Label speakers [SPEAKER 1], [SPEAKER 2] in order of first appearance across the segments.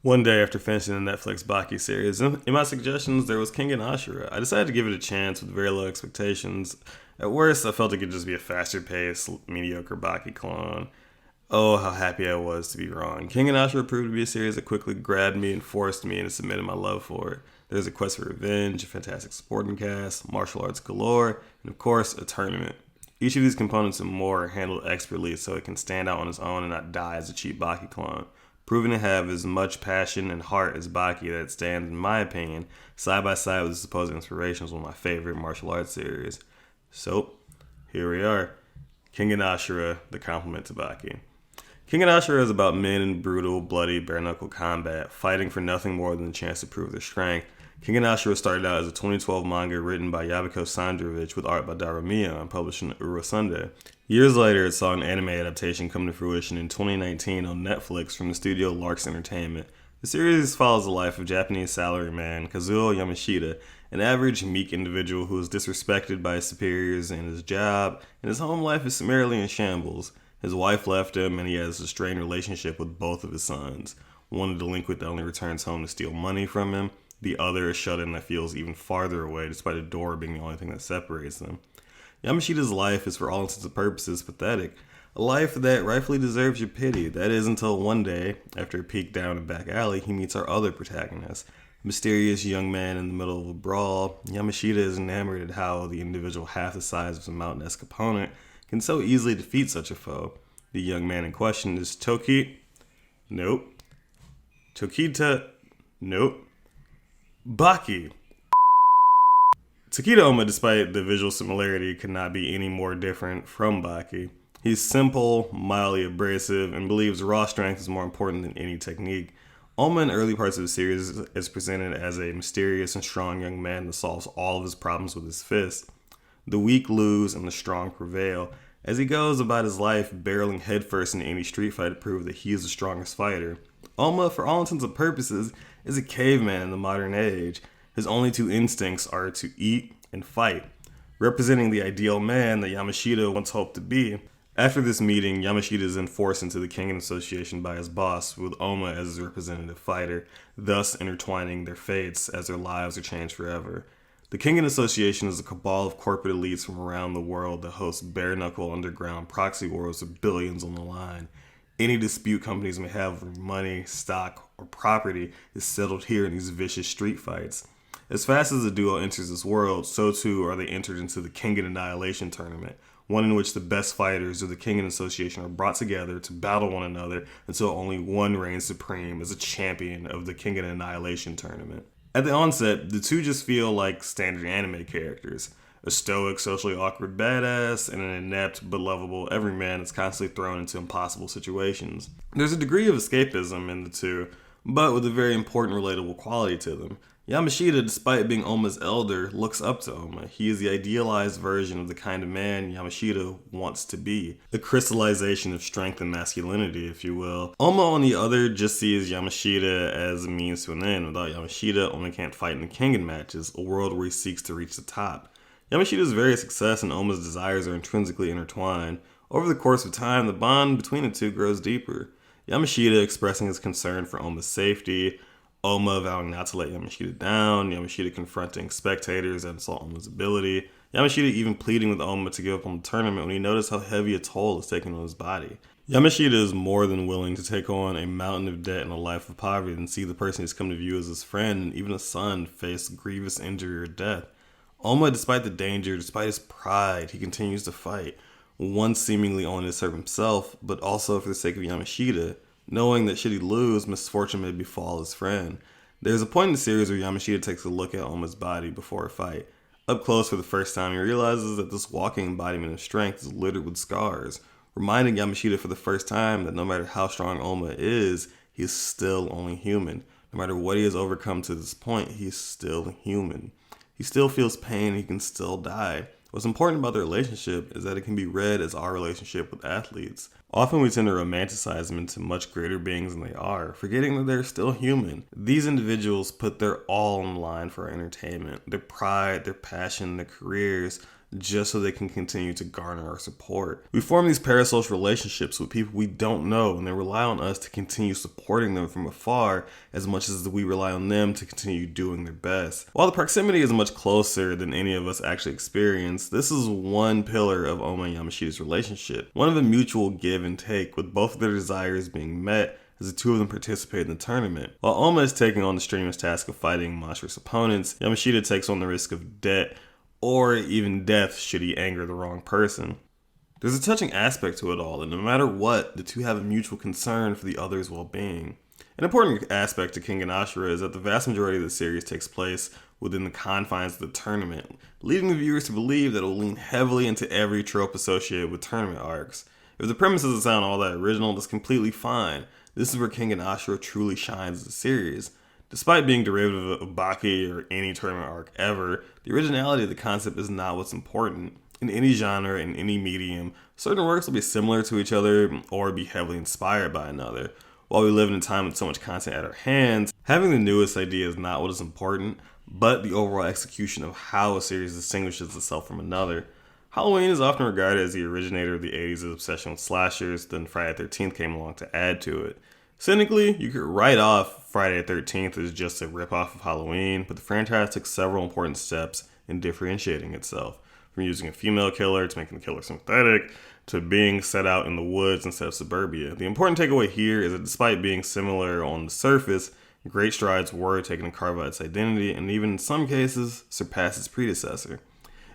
[SPEAKER 1] One day after finishing the Netflix Baki series, in my suggestions there was Kengan Ashura. I decided to give it a chance with very low expectations. At worst, I felt it could just be a faster paced, mediocre Baki clone. Oh, how happy I was to be wrong. Kengan Ashura proved to be a series that quickly grabbed me and forced me into submitting my love for it. There's a quest for revenge, a fantastic supporting cast, martial arts galore, and of course, a tournament. Each of these components and more are handled expertly so it can stand out on its own and not die as a cheap Baki clone. Proven to have as much passion and heart as Baki, that it stands, in my opinion, side by side with the supposed inspiration as one of my favorite martial arts series. So, here we are. Kengan Ashura, the complement to Baki. Kengan Ashura is about men in brutal, bloody, bare-knuckle combat, fighting for nothing more than the chance to prove their strength. Kengan Ashura started out as a 2012 manga written by Yabiko Sandrovich with art by Darumiya and published in Ura Sunday. Years later, it saw an anime adaptation come to fruition in 2019 on Netflix from the studio Larks Entertainment. The series follows the life of Japanese salaryman Kazuo Yamashita, an average, meek individual who is disrespected by his superiors in his job, and his home life is summarily in shambles. His wife left him, and he has a strained relationship with both of his sons. One a delinquent that only returns home to steal money from him, the other a shut-in that feels even farther away despite a door being the only thing that separates them. Yamashita's life is for all intents and purposes pathetic, a life that rightfully deserves your pity. That is until one day, after a peek down a back alley, he meets our other protagonist. A mysterious young man in the middle of a brawl. Yamashita is enamored at how the individual half the size of a mountain-esque opponent can so easily defeat such a foe. The young man in question is Toki. Nope. Tokita. Nope. Baki. Takeda Oma, despite the visual similarity, could not be any more different from Baki. He's simple, mildly abrasive, and believes raw strength is more important than any technique. Oma in early parts of the series is presented as a mysterious and strong young man that solves all of his problems with his fists. The weak lose and the strong prevail. As he goes about his life barreling headfirst into any street fight to prove that he is the strongest fighter. Oma, for all intents and purposes, is a caveman in the modern age. His only two instincts are to eat and fight, representing the ideal man that Yamashita once hoped to be. After this meeting, Yamashita is then forced into the Kengan Association by his boss, with Oma as his representative fighter, thus intertwining their fates as their lives are changed forever. The Kengan Association is a cabal of corporate elites from around the world that hosts bare-knuckle underground proxy wars with billions on the line. Any dispute companies may have over money, stock, or property is settled here in these vicious street fights. As fast as the duo enters this world, so too are they entered into the Kengan Annihilation Tournament, one in which the best fighters of the Kengan Association are brought together to battle one another until only one reigns supreme as a champion of the Kengan Annihilation Tournament. At the onset, the two just feel like standard anime characters. A stoic, socially awkward badass, and an inept but lovable everyman that's constantly thrown into impossible situations. There's a degree of escapism in the two, but with a very important relatable quality to them. Yamashita, despite being Oma's elder, looks up to Oma. He is the idealized version of the kind of man Yamashita wants to be. A crystallization of strength and masculinity, if you will. Oma, on the other, just sees Yamashita as a means to an end. Without Yamashita, Oma can't fight in the Kengan matches, a world where he seeks to reach the top. Yamashita's various success and Oma's desires are intrinsically intertwined. Over the course of time, the bond between the two grows deeper. Yamashita expressing his concern for Oma's safety, Oma vowing not to let Yamashita down, Yamashita confronting spectators that insult Oma's ability, Yamashita even pleading with Oma to give up on the tournament when he noticed how heavy a toll is taken on his body. Yamashita is more than willing to take on a mountain of debt and a life of poverty and see the person he's come to view as his friend and even a son face grievous injury or death. Oma, despite the danger, despite his pride, he continues to fight, once seemingly only to serve himself, but also for the sake of Yamashita, knowing that should he lose, misfortune may befall his friend. There's a point in the series where Yamashita takes a look at Oma's body before a fight. Up close for the first time, he realizes that this walking embodiment of strength is littered with scars, reminding Yamashita for the first time that no matter how strong Oma is, he is still only human. No matter what he has overcome to this point, he is still human. He still feels pain, he can still die. What's important about the relationship is that it can be read as our relationship with athletes. Often we tend to romanticize them into much greater beings than they are, forgetting that they're still human. These individuals put their all on the line for our entertainment. Their pride, their passion, their careers, just so they can continue to garner our support. We form these parasocial relationships with people we don't know, and they rely on us to continue supporting them from afar as much as we rely on them to continue doing their best. While the proximity is much closer than any of us actually experience, this is one pillar of Oma and Yamashita's relationship, one of a mutual give and take, with both of their desires being met as the two of them participate in the tournament. While Oma is taking on the strenuous task of fighting monstrous opponents, Yamashita takes on the risk of debt or even death should he anger the wrong person. There's a touching aspect to it all, and no matter what, the two have a mutual concern for the other's well-being. An important aspect to Kengan Ashura is that the vast majority of the series takes place within the confines of the tournament, leading the viewers to believe that it will lean heavily into every trope associated with tournament arcs. If the premise doesn't sound all that original, that's completely fine. This is where Kengan Ashura truly shines as a series. Despite being derivative of Baki or any tournament arc ever, the originality of the concept is not what's important. In any genre, in any medium, certain works will be similar to each other or be heavily inspired by another. While we live in a time with so much content at our hands, having the newest idea is not what is important, but the overall execution of how a series distinguishes itself from another. Halloween is often regarded as the originator of the 80s' obsession with slashers, then Friday the 13th came along to add to it. Cynically, you could write off Friday the 13th as just a ripoff of Halloween, but the franchise took several important steps in differentiating itself, from using a female killer to making the killer sympathetic, to being set out in the woods instead of suburbia. The important takeaway here is that despite being similar on the surface, great strides were taken to carve out its identity, and even in some cases, surpass its predecessor.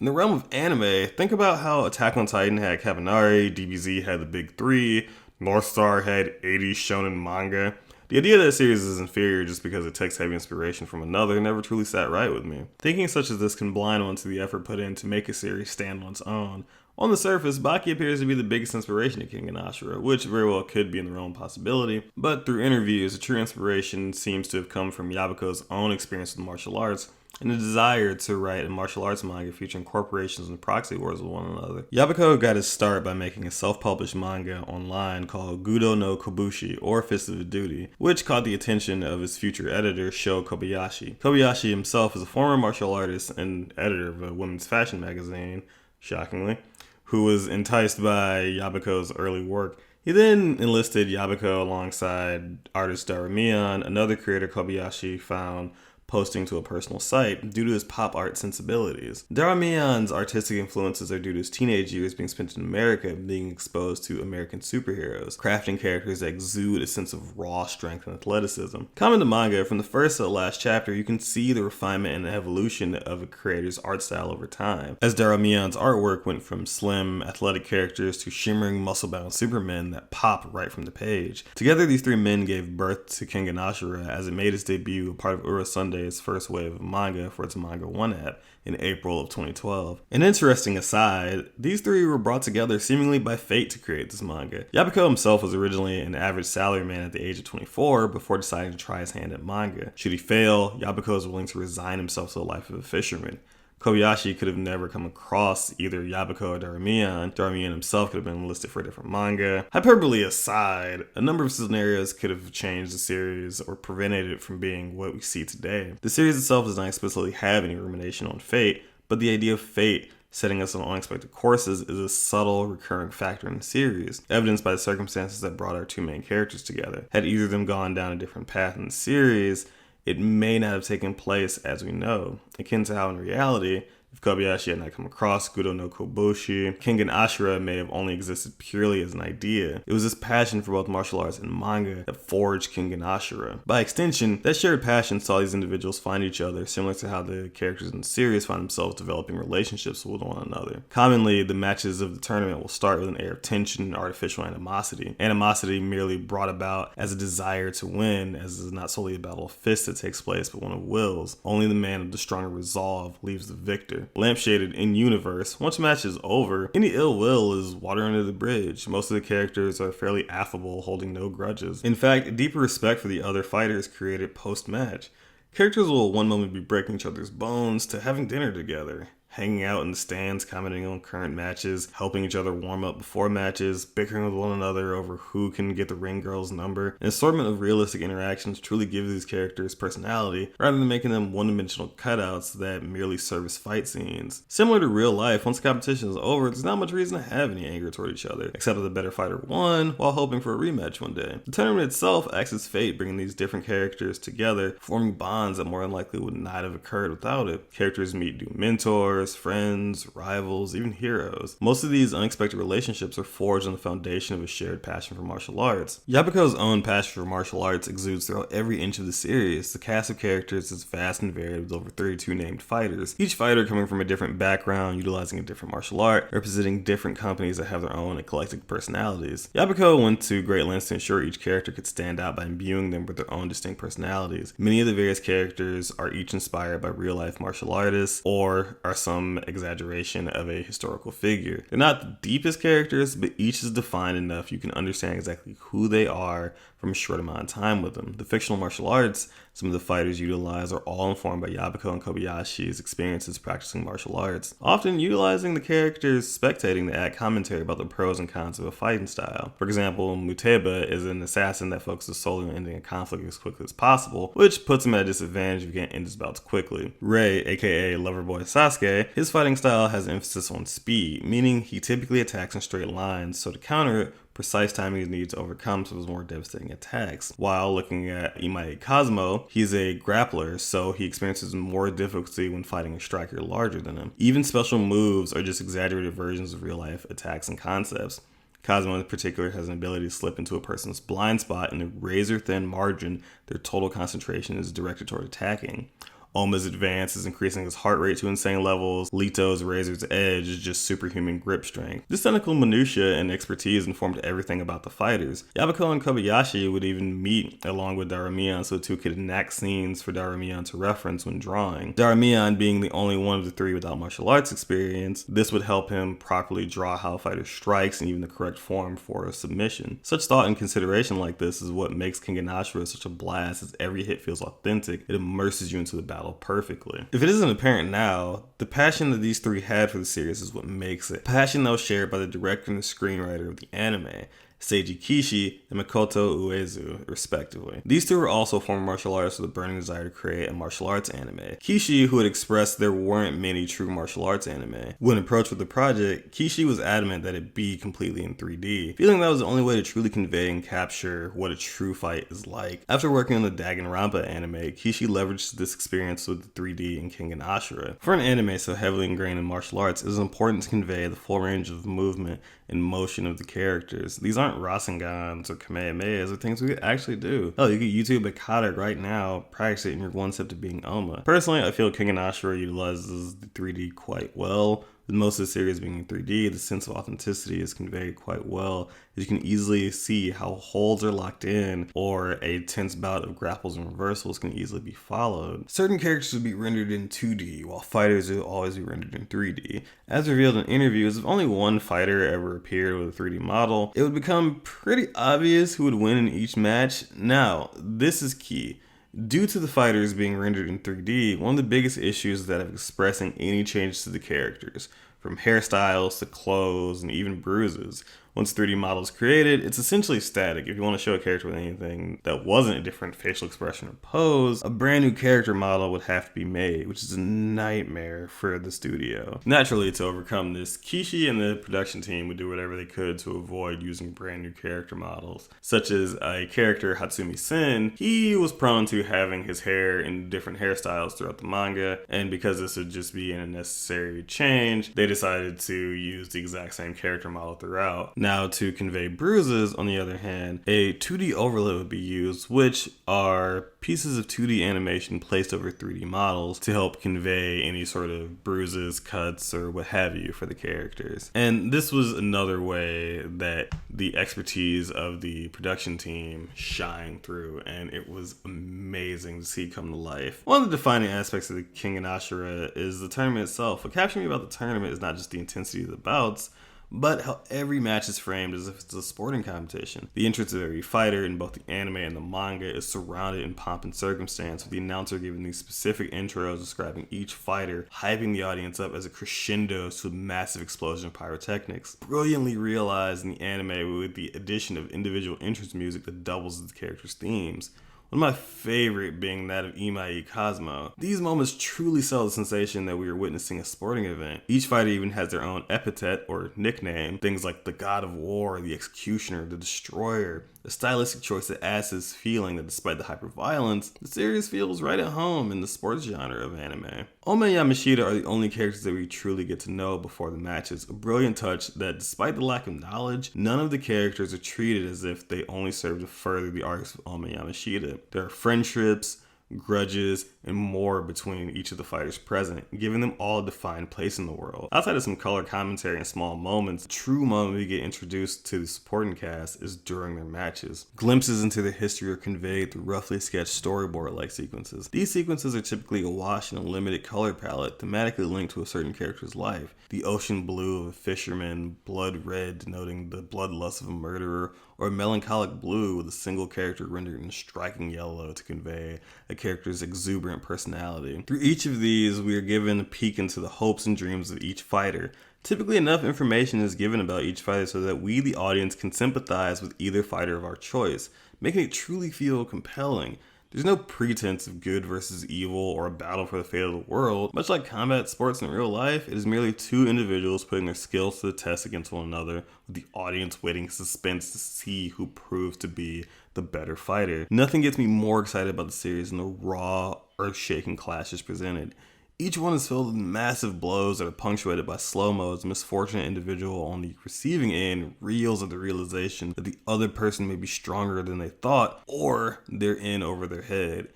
[SPEAKER 1] In the realm of anime, think about how Attack on Titan had Kabanari, DBZ had the Big Three, North Star had 80 shonen manga. The idea that a series is inferior just because it takes heavy inspiration from another never truly sat right with me. Thinking such as this can blind one to the effort put in to make a series stand on its own. On the surface, Baki appears to be the biggest inspiration to Kengan Ashura, which very well could be in the realm of possibility, but through interviews, the true inspiration seems to have come from Yabuko's own experience with martial arts, and a desire to write a martial arts manga featuring corporations and proxy wars with one another. Yabuko got his start by making a self-published manga online called Gudo no Kobushi, or Fist of Duty, which caught the attention of his future editor, Sho Kobayashi. Kobayashi himself is a former martial artist and editor of a women's fashion magazine, shockingly, who was enticed by Yabuko's early work. He then enlisted Yabuko alongside artist Daramian, another creator Kobayashi found posting to a personal site due to his pop art sensibilities. Daramian's artistic influences are due to his teenage years being spent in America and being exposed to American superheroes, crafting characters that exude a sense of raw strength and athleticism. Common to manga, from the first to the last chapter, you can see the refinement and evolution of a creator's art style over time, as Daramian's artwork went from slim, athletic characters to shimmering, muscle-bound supermen that pop right from the page. Together, these three men gave birth to Kengan Ashura as it made its debut, a part of Ura Sunday's first wave of manga for its Manga 1 app in April of 2012. An interesting aside, these three were brought together seemingly by fate to create this manga. Yabuko himself was originally an average salaryman at the age of 24 before deciding to try his hand at manga. Should he fail, Yabuko was willing to resign himself to the life of a fisherman. Kobayashi could have never come across either Yabuko or Daramian. Daramian himself could have been enlisted for a different manga. Hyperbole aside, a number of scenarios could have changed the series or prevented it from being what we see today. The series itself does not explicitly have any rumination on fate, but the idea of fate setting us on unexpected courses is a subtle, recurring factor in the series, evidenced by the circumstances that brought our two main characters together. Had either of them gone down a different path in the series, it may not have taken place as we know, akin to how in reality, if Kobayashi had not come across Gudo no Kobushi, Kengan Ashura may have only existed purely as an idea. It was this passion for both martial arts and manga that forged Kengan Ashura. By extension, that shared passion saw these individuals find each other, similar to how the characters in the series find themselves developing relationships with one another. Commonly, the matches of the tournament will start with an air of tension and artificial animosity. Animosity merely brought about as a desire to win, as it is not solely a battle of fists that takes place, but one of wills. Only the man of the stronger resolve leaves the victor. Lampshaded in universe, once the match is over, any ill will is water under the bridge. Most of the characters are fairly affable, holding no grudges. In fact, a deeper respect for the other fighters created post-match. Characters will one moment be breaking each other's bones to having dinner together. hanging out in the stands, commenting on current matches, helping each other warm up before matches, bickering with one another over who can get the ring girl's number. An assortment of realistic interactions truly give these characters personality, rather than making them one-dimensional cutouts that merely service fight scenes. Similar to real life, once the competition is over, there's not much reason to have any anger toward each other, except that the better fighter won while hoping for a rematch one day. The tournament itself acts as fate, bringing these different characters together, forming bonds that more than likely would not have occurred without it. Characters meet new mentors, friends, rivals, even heroes. Most of these unexpected relationships are forged on the foundation of a shared passion for martial arts. Yabuko's own passion for martial arts exudes throughout every inch of the series. The cast of characters is vast and varied with over 32 named fighters, each fighter coming from a different background, utilizing a different martial art, representing different companies that have their own eclectic personalities. Yabuko went to great lengths to ensure each character could stand out by imbuing them with their own distinct personalities. Many of the various characters are each inspired by real-life martial artists or are some exaggeration of a historical figure. They're not the deepest characters, but each is defined enough you can understand exactly who they are from a short amount of time with them. The fictional martial arts some of the fighters utilize are all informed by Yabuko and Kobayashi's experiences practicing martial arts, often utilizing the characters spectating to add commentary about the pros and cons of a fighting style. For example, Muteba is an assassin that focuses solely on ending a conflict as quickly as possible, which puts him at a disadvantage if you can't end his bouts quickly. Rei, aka Loverboy Sasuke, his fighting style has emphasis on speed, meaning he typically attacks in straight lines, so to counter it, precise timing is needed to overcome some of his more devastating attacks. While looking at Imae Cosmo, he's a grappler, so he experiences more difficulty when fighting a striker larger than him. Even special moves are just exaggerated versions of real-life attacks and concepts. Cosmo in particular has an ability to slip into a person's blind spot in a razor-thin margin their total concentration is directed toward attacking. Oma's advance is increasing his heart rate to insane levels. Lito's razor's edge is just superhuman grip strength. This technical minutia and expertise informed everything about the fighters. Yabuko and Kobayashi would even meet along with Daramian so the two could enact scenes for Daramian to reference when drawing. Daramian being the only one of the three without martial arts experience, this would help him properly draw how a fighter strikes and even the correct form for a submission. Such thought and consideration like this is what makes Kengan Ashura such a blast, as every hit feels authentic. It immerses you into the battle perfectly. If it isn't apparent now, the passion that these three had for the series is what makes it. Passion that was shared by the director and the screenwriter of the anime, Seiji Kishi and Makoto Uezu, respectively. These two were also former martial artists with a burning desire to create a martial arts anime. Kishi, who had expressed there weren't many true martial arts anime. When approached with the project, Kishi was adamant that it be completely in 3D, feeling that was the only way to truly convey and capture what a true fight is like. After working on the Danganronpa anime, Kishi leveraged this experience with the 3D in Kengan Ashura. For an anime so heavily ingrained in martial arts, it is important to convey the full range of movement and motion of the characters. These aren't Rasengans or Kamehamehas or things we could actually do. Hell, you could YouTube Akata right now, practice it, and you're one step to being Oma. Personally, I feel Kengan Ashura utilizes the 3D quite well. With most of the series being in 3D, the sense of authenticity is conveyed quite well, as you can easily see how holds are locked in, or a tense bout of grapples and reversals can easily be followed. Certain characters would be rendered in 2D, while fighters will always be rendered in 3D. As revealed in interviews, if only one fighter ever appeared with a 3D model, it would become pretty obvious who would win in each match. Now, this is key. Due to the fighters being rendered in 3D, one of the biggest issues is that of expressing any changes to the characters, from hairstyles to clothes and even bruises. Once 3D model is created, it's essentially static. If you want to show a character with anything that wasn't a different facial expression or pose, a brand new character model would have to be made, which is a nightmare for the studio. Naturally, to overcome this, Kishi and the production team would do whatever they could to avoid using brand new character models. Such as a character, Hatsumi Sen, he was prone to having his hair in different hairstyles throughout the manga, and because this would just be an unnecessary change, they decided to use the exact same character model throughout. Now, to convey bruises, on the other hand, a 2D overlay would be used, which are pieces of 2D animation placed over 3D models to help convey any sort of bruises, cuts, or what have you for the characters. And this was another way that the expertise of the production team shined through, and it was amazing to see come to life. One of the defining aspects of the Kengan Ashura is the tournament itself. What captured me about the tournament is not just the intensity of the bouts, but how every match is framed as if it's a sporting competition. The entrance of every fighter in both the anime and the manga is surrounded in pomp and circumstance, with the announcer giving these specific intros describing each fighter, hyping the audience up as it crescendos to a massive explosion of pyrotechnics. Brilliantly realized in the anime with the addition of individual entrance music that doubles as the characters' themes. One of my favorite being that of Imai Cosmo. These moments truly sell the sensation that we are witnessing a sporting event. Each fighter even has their own epithet or nickname, things like the God of War, the Executioner, the Destroyer. A stylistic choice that adds to this feeling that despite the hyper-violence, the series feels right at home in the sports genre of anime. Oma and Yamashita are the only characters that we truly get to know before the matches, a brilliant touch that despite the lack of knowledge, none of the characters are treated as if they only serve to further the arcs of Oma and Yamashita. There are friendships, grudges, and more between each of the fighters present, giving them all a defined place in the world. Outside of some color commentary and small moments, the true moment we get introduced to the supporting cast is during their matches. Glimpses into their history are conveyed through roughly sketched storyboard-like sequences. These sequences are typically awash in a limited color palette, thematically linked to a certain character's life. The ocean blue of a fisherman, blood red denoting the bloodlust of a murderer, or a melancholic blue with a single character rendered in striking yellow to convey a character's exuberant personality. Through each of these, we are given a peek into the hopes and dreams of each fighter. Typically enough information is given about each fighter so that we, the audience, can sympathize with either fighter of our choice, making it truly feel compelling. There's no pretense of good versus evil or a battle for the fate of the world. Much like combat sports in real life, it is merely two individuals putting their skills to the test against one another, with the audience waiting in suspense to see who proves to be the better fighter. Nothing gets me more excited about the series than the raw, earth-shaking clashes presented. Each one is filled with massive blows that are punctuated by slow-mo as the misfortunate individual on the receiving end reels at the realization that the other person may be stronger than they thought, or they're in over their head.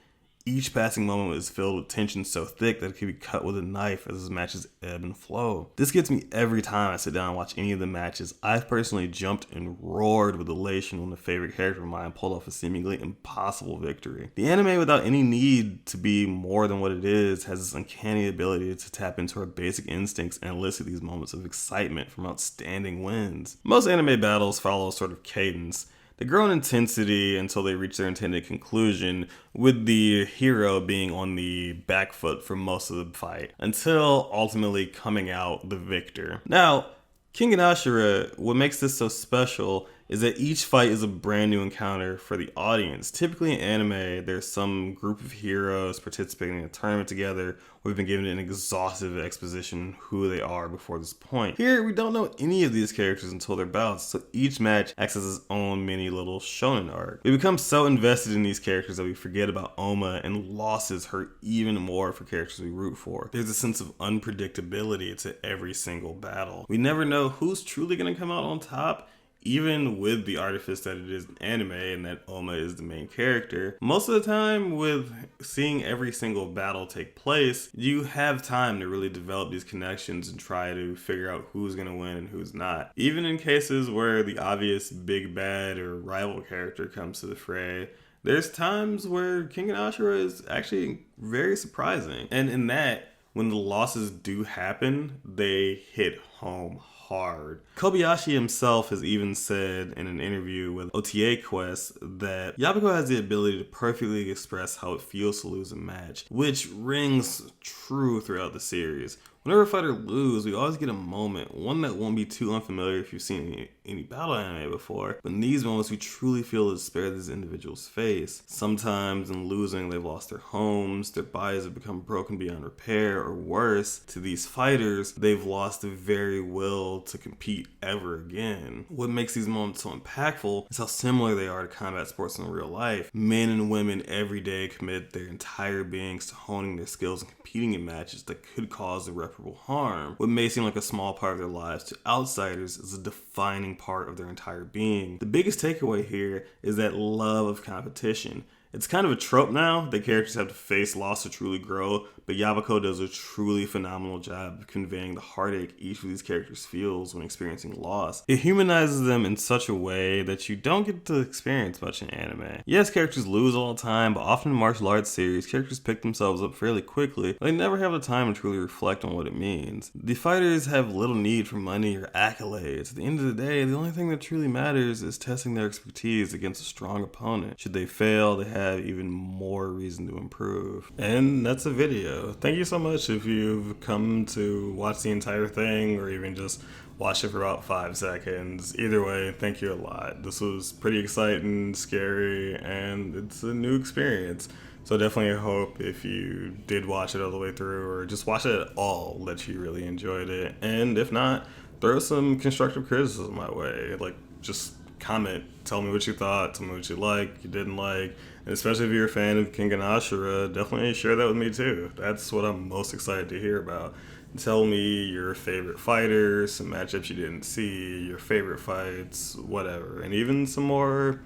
[SPEAKER 1] Each passing moment is filled with tension so thick that it can be cut with a knife as the matches ebb and flow. This gets me every time I sit down and watch any of the matches. I've personally jumped and roared with elation when a favorite character of mine pulled off a seemingly impossible victory. The anime, without any need to be more than what it is, has this uncanny ability to tap into our basic instincts and elicit these moments of excitement from outstanding wins. Most anime battles follow a sort of cadence. They grow in intensity until they reach their intended conclusion, with the hero being on the back foot for most of the fight, until ultimately coming out the victor. Now, Kengan Ashura, what makes this so special is that each fight is a brand new encounter for the audience. Typically in anime, there's some group of heroes participating in a tournament together. We've been given an exhaustive exposition who they are before this point. Here, we don't know any of these characters until their bouts, so each match acts as its own mini little shonen arc. We become so invested in these characters that we forget about Oma, and losses hurt even more for characters we root for. There's a sense of unpredictability to every single battle. We never know who's truly going to come out on top, even with the artifice that it is an anime and that Oma is the main character. Most of the time, with seeing every single battle take place, you have time to really develop these connections and try to figure out who's going to win and who's not. Even in cases where the obvious big bad or rival character comes to the fray, there's times where Kengan Ashura is actually very surprising. And in that, when the losses do happen, they hit home hard. Kobayashi himself has even said in an interview with OTA Quest that Yabako has the ability to perfectly express how it feels to lose a match, which rings true throughout the series. Whenever a fighter loses, we always get a moment, one that won't be too unfamiliar if you've seen any battle anime before, but in these moments we truly feel the despair that these individuals face. Sometimes in losing, they've lost their homes, their bodies have become broken beyond repair, or worse, to these fighters, they've lost the very will to compete ever again. What makes these moments so impactful is how similar they are to combat sports in real life. Men and women every day commit their entire beings to honing their skills and competing in matches that could cause irreparable harm. What may seem like a small part of their lives to outsiders is a defining part of their entire being. The biggest takeaway here is that love of competition. It's kind of a trope now that characters have to face loss to truly grow, but Yabako does a truly phenomenal job of conveying the heartache each of these characters feels when experiencing loss. It humanizes them in such a way that you don't get to experience much in anime. Yes, characters lose all the time, but often in martial arts series, characters pick themselves up fairly quickly, but they never have the time to truly reflect on what it means. The fighters have little need for money or accolades. At the end of the day, the only thing that truly matters is testing their expertise against a strong opponent. Should they fail, they have even more reason to improve. And that's a video. Thank you so much if you've come to watch the entire thing or even just watch it for about 5 seconds. Either way, thank you a lot. This was pretty exciting, scary, and it's a new experience. So definitely hope if you did watch it all the way through or just watch it at all that you really enjoyed it. And if not, throw some constructive criticism my way. Like, just comment, tell me what you thought, tell me what you liked, you didn't like, and especially if you're a fan of Kengan Ashura, definitely share that with me too. That's what I'm most excited to hear about. Tell me your favorite fighters, some matchups you didn't see, your favorite fights, whatever, and even some more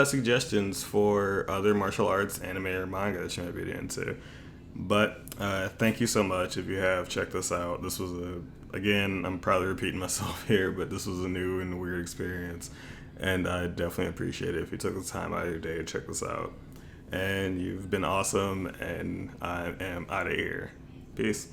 [SPEAKER 1] suggestions for other martial arts, anime, or manga that you might be into. But thank you so much if you have checked this out. This was again, I'm probably repeating myself here, but this was a new and weird experience. And I definitely appreciate it if you took the time out of your day to check this out. And you've been awesome, and I am out of here. Peace.